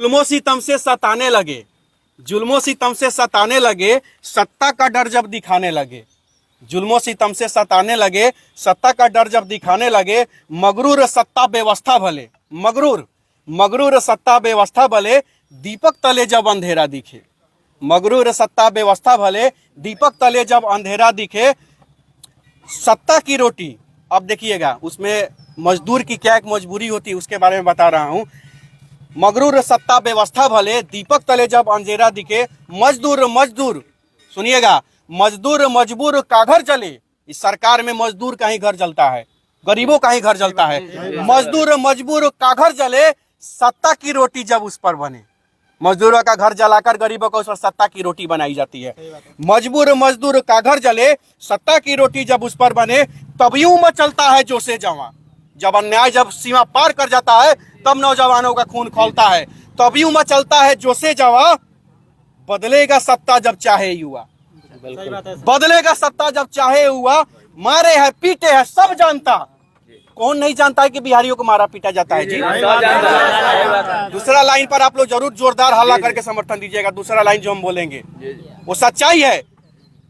जुल्मों सितम से सताने लगे, जुल्मों सितम से सताने लगे, सत्ता का डर जब दिखाने लगे, जुल्मों सितम से सताने लगे, सत्ता का डर जब दिखाने लगे, मगरूर सत्ता व्यवस्था भले, मगरूर सत्ता व्यवस्था भले, दीपक तले जब अंधेरा दिखे, मगरूर सत्ता व्यवस्था भले, दीपक तले जब अंधेरा दिखे, सत्ता की रोटी। अब देखिएगा उसमें मजदूर की क्या एक मजबूरी होती है उसके बारे में बता रहा हूं। मगरूर सत्ता व्यवस्था भले, दीपक तले जब अंधेरा दिखे, मजदूर सुनिएगा, मजदूर मजबूर का घर जले। इस सरकार में मजदूर का ही घर जलता है, गरीबों का ही घर जलता है। मजदूर मजबूर का घर जले, सत्ता की रोटी जब उस पर बने, मजदूरों का घर जलाकर गरीबों को उस पर सत्ता की रोटी बनाई जाती है। मजदूर का घर जले, सत्ता की रोटी जब उस पर बने, तब यूं मचलता है जोशे जवां। जब अन्याय जब सीमा पार कर जाता है तब नौजवानों का खून खौलता है, तब यूं मचलता है जोशे जवां। बदलेगा सत्ता जब चाहे युवा, बदलेगा सत्ता जब चाहे हुआ, मारे है पीटे है सब जानता। कौन नहीं जानता है कि बिहारियों को मारा पीटा जाता है जी? दूसरा लाइन पर आप लोग जरूर जोरदार हल्ला करके समर्थन दीजिएगा। दूसरा लाइन जो हम बोलेंगे वो सच्चाई है।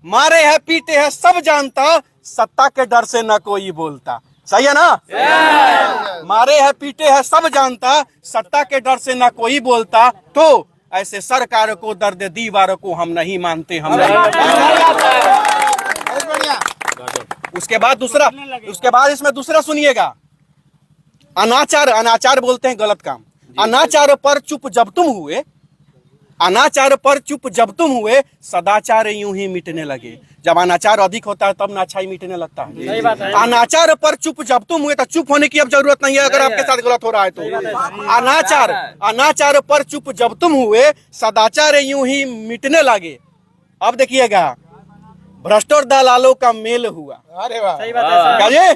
मारे है पीटे है सब जानता, सत्ता के डर से न कोई बोलता। सही है ना? मारे है पीटे है सब जानता, सत्ता के डर से न कोई बोलता। तो ऐसे सरकार को दर्द दीवार को हम नहीं मानते, हम नहीं उसके बाद इसमें दूसरा सुनिएगा। अनाचार बोलते हैं गलत काम। अनाचार पर चुप जब तुम हुए, अनाचार पर चुप जब तुम हुए, सदाचार यूं ही मिटने लगे। जब अनाचार अधिक होता है तब अच्छाई मिटने लगता है। अनाचार पर चुप जब तुम हुए, तो चुप होने की अब जरूरत नहीं है अगर आपके साथ गलत हो रहा है तो। अनाचार पर चुप जब तुम हुए, सदाचार यूं ही मिटने लगे। अब देखिएगा, भ्रष्ट और दलालों का मेल हुआ। अरे वाह, सही बात है।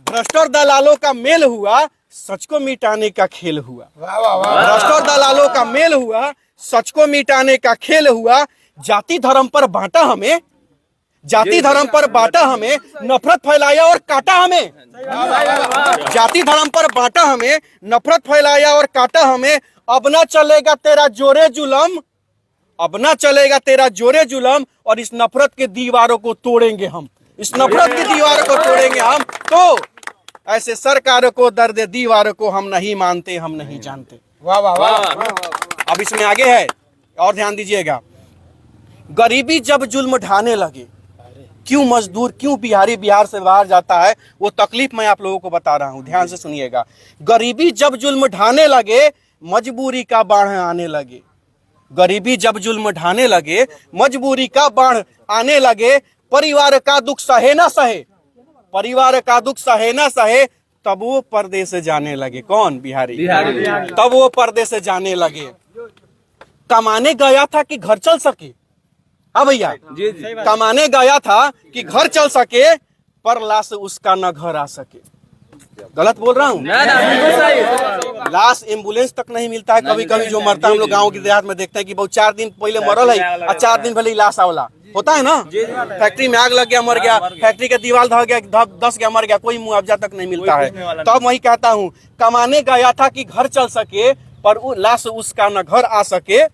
भ्रष्ट और दलालों का मेल हुआ, सच को मिटाने का खेल हुआ। भ्रष्ट और दलालों का मेल हुआ, सच को मिटाने का खेल हुआ। जाति धर्म पर बांटा हमें, जाति धर्म पर बांटा हमें, नफरत फैलाया और काटा हमें। जाति धर्म पर बांटा हमें, नफरत फैलाया और काटा हमें। अब ना चलेगा तेरा जोरे जुलम, अब ना चलेगा तेरा जोरे जुलम, और इस नफरत के दीवारों को तोड़ेंगे हम, इस नफरत की दीवारों को तोड़ेंगे हम। तो ऐसे सरकार को दर्द दीवारों को हम नहीं मानते, हम नहीं जानते। वाह वाह वाह। अब इसमें आगे है और ध्यान दीजिएगा। गरीबी जब जुल्म ढाने लगे, क्यों मजदूर, क्यों बिहारी बिहार से बाहर जाता है, वो तकलीफ मैं आप लोगों को बता रहा हूं, ध्यान से सुनिएगा। गरीबी जब जुल्म ढाने लगे, मजबूरी का बाढ़ आने लगे। गरीबी जब जुल्म ढाने लगे, मजबूरी का बाढ़ आने लगे। परिवार का दुख सहे ना सहे, परिवार का दुख सहे ना सहे, तब वो परदेश जाने लगे। कौन? बिहारी। तब वो परदेश जाने लगे। कमाने गया था कि घर चल सके। हाँ भैया, कमाने गया था कि घर चल सके, पर लाश उसका न घर आ सके। गलत बोल रहा हूँ? लाश एम्बुलेंस तक नहीं मिलता है। कभी कभी जो मरता है, हम लोग गाँव की देहात में देखते हैं कि बहुत 4 दिन पहले मरल है और 4 दिन पहले लाश आवला होता है ना। फैक्ट्री में आग लग गया, मर गया, फैक्ट्री के दीवार ढह गया, धस गया, मर गया, कोई मुआवजा तक नहीं मिलता है। तब वही कहता हूँ, कमाने गया था कि घर चल सके, पर लाश उसका न घर आ सके।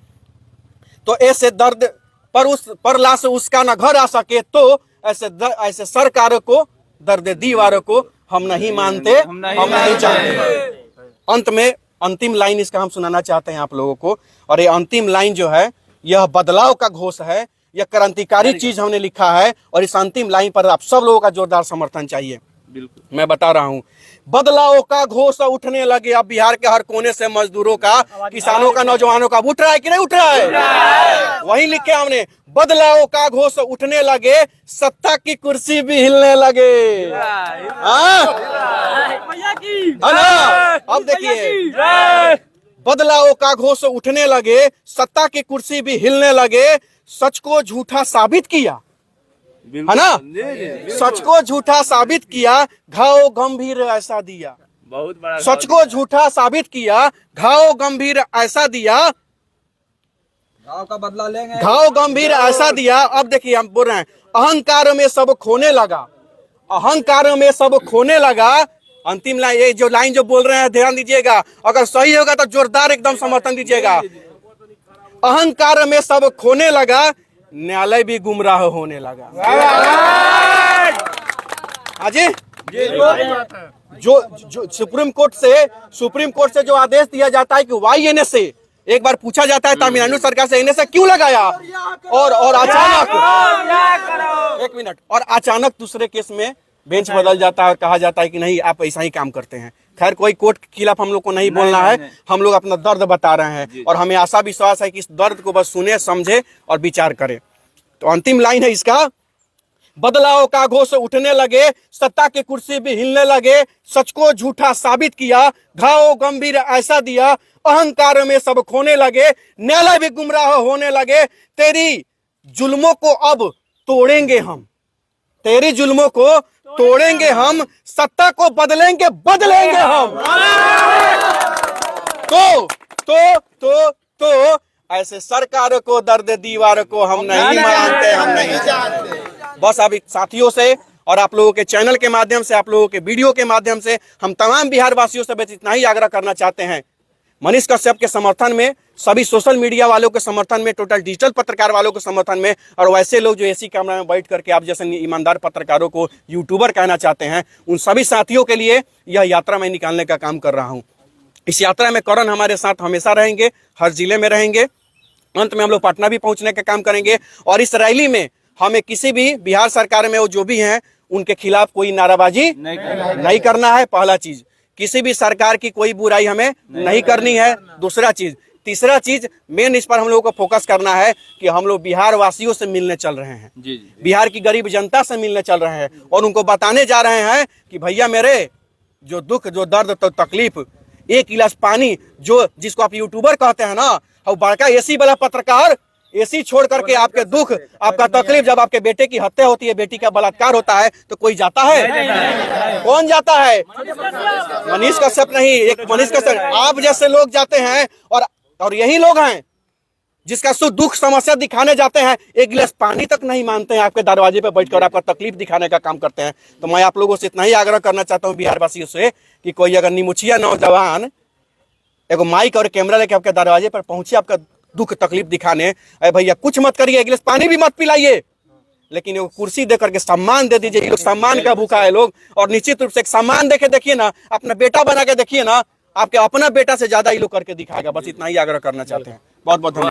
तो ऐसे दर्द पर लाश उसका न घर आ सके, तो ऐसे सरकार को दर्द दीवारों को हम नहीं मानते, हम नहीं जानते। अंत में अंतिम लाइन इसका हम सुनाना चाहते हैं आप लोगों को, और ये अंतिम लाइन जो है यह बदलाव का घोष है, यह क्रांतिकारी चीज हमने लिखा है, और इस अंतिम लाइन पर आप सब लोगों का जोरदार समर्थन चाहिए। बिल्कुल मैं बता रहा हूँ, बदलाव का घोष उठने लगे। अब बिहार के हर कोने से मजदूरों का, किसानों का, नौजवानों का उठ रहा है कि नहीं उठ रहा है? वही लिखे हमने, बदलाव का घोष उठने लगे, सत्ता की कुर्सी भी हिलने लगे। अब देखिए, बदलाव का घोष उठने लगे, सत्ता की कुर्सी भी हिलने लगे। सच को झूठा साबित किया, है ना? सच को झूठा साबित किया, घाव गंभीर ऐसा दिया। बहुत बड़ा सच को झूठा साबित किया, घाव गंभीर ऐसा दिया। घाव का बदला लेंगे, घाव गंभीर ऐसा दिया। अब देखिए हम बोल रहे हैं, अहंकार में सब खोने लगा, अहंकार में सब खोने लगा, अंतिम लाइन, ये जो लाइन जो बोल रहे हैं ध्यान दीजिएगा, अगर सही होगा तो जोरदार एकदम समर्थन दीजिएगा। अहंकार में सब खोने लगा, न्यायालय भी गुमराह होने लगा। हाँ जी, जो सुप्रीम कोर्ट से जो आदेश दिया जाता है कि वाई एनएस से एक बार पूछा जाता है तमिलनाडु सरकार से एनएस क्यों लगाया, और अचानक एक मिनट, और अचानक दूसरे केस में बेंच बदल जाता है और कहा जाता है कि नहीं आप ऐसा ही काम करते हैं। खैर कोई कोर्ट के खिलाफ हम लोग को नहीं बोलना है, हम लोग अपना दर्द बता रहे हैं और हमें आशा विश्वास है कि इस दर्द को बस सुने, समझे और विचार करें। तो अंतिम लाइन है इसका, बदलाव का घोष उठने लगे, सत्ता की कुर्सी भी हिलने लगे, सच को झूठा साबित किया, घाव गंभीर ऐसा दिया, अहंकार में सब खोने लगे, न्यायालय भी गुमराह होने लगे, तेरी जुल्मों को अब तोड़ेंगे हम, तेरी जुल्मों को तोड़ेंगे हम, सत्ता को बदलेंगे हम। तो ऐसे सरकार को, दर्द दीवार को हम नहीं मानते, हम नहीं जानते। बस अभी साथियों से और आप लोगों के चैनल के माध्यम से, आप लोगों के वीडियो के माध्यम से हम तमाम बिहार वासियों से बस इतना ही आग्रह करना चाहते हैं, मनीष कश्यप के समर्थन में, सभी सोशल मीडिया वालों के समर्थन में, टोटल डिजिटल पत्रकार वालों के समर्थन में, और वैसे लोग जो एसी कमरा में बैठ करके आप जैसे ईमानदार पत्रकारों को यूट्यूबर कहना चाहते हैं, उन सभी साथियों के लिए यह यात्रा मैं निकालने का काम कर रहा हूं। इस यात्रा में करण हमारे साथ हमेशा रहेंगे, हर जिले में रहेंगे, अंत में हम लोग पटना भी पहुंचने का काम करेंगे। और इस रैली में हमें किसी भी बिहार सरकार में वो जो भी हैं उनके खिलाफ कोई नाराबाजी नहीं करना है, पहला चीज। किसी भी सरकार की कोई बुराई हमें नहीं करनी है, दूसरा चीज। तीसरा चीज मेन इस पर हम लोगों को फोकस करना है कि हम लोग बिहार वासियों से मिलने चल रहे हैं, बिहार की गरीब जनता से मिलने चल रहे हैं और उनको बताने जा रहे हैं कि भैया मेरे जो दुख, जो दर्द, तो तकलीफ, एक गिलास पानी, जो जिसको आप यूट्यूबर कहते हैं ना, और बड़का एसी वाला पत्रकार एसी छोड़ करके आपके दुख, आपका तकलीफ, जब आपके बेटे की हत्या होती है, बेटी का बलात्कार होता है, तो कोई जाता है? कौन जाता है? मनीष कश्यप नहीं, एक मनीष कश्यप, आप जैसे लोग जाते हैं और यही लोग हैं जिसका सुख दुख समस्या दिखाने जाते हैं, एक गिलास पानी तक नहीं मानते हैं, आपके दरवाजे पे बैठकर आपका तकलीफ दिखाने का काम करते हैं। तो मैं आप लोगों से इतना ही आग्रह करना चाहता हूँ बिहार वासियों से कि कोई अगर निमुछिया नौजवान एगो माइक और कैमरा लेके आपके दरवाजे पर पहुंचे आपका दुख तकलीफ दिखाने, अरे भैया कुछ मत करिए, एक गिलास पानी भी मत पिलाइए, लेकिन एगो कुर्सी दे करके सम्मान दे दीजिए। ये लोग सम्मान का भूखा है लोग, और निश्चित रूप से एक सम्मान देके देखिए ना, अपना बेटा बना के देखिए ना, आपके अपना बेटा से ज्यादा ये लोग करके दिखाएगा। बस इतना ही आग्रह करना चाहते हैं। बहुत बहुत धन्यवाद।